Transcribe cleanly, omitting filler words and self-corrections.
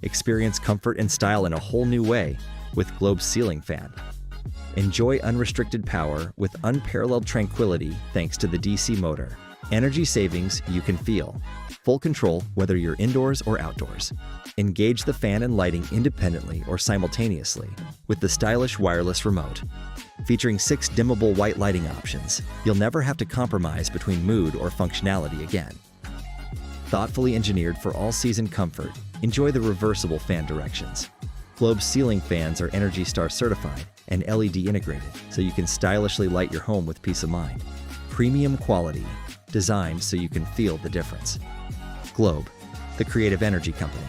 Experience comfort and style in a whole new way with Globe's ceiling fan. Enjoy unrestricted power with unparalleled tranquility thanks to the DC motor. Energy savings you can feel. Full control whether you're indoors or outdoors. Engage the fan and lighting independently or simultaneously with the stylish wireless remote. Featuring 6 dimmable white lighting options, you'll never have to compromise between mood or functionality again. Thoughtfully engineered for all-season comfort, enjoy the reversible fan directions. Globe's ceiling fans are ENERGY STAR certified and LED integrated, so you can stylishly light your home with peace of mind. Premium quality, designed so you can feel the difference. Globe, the creative energy company.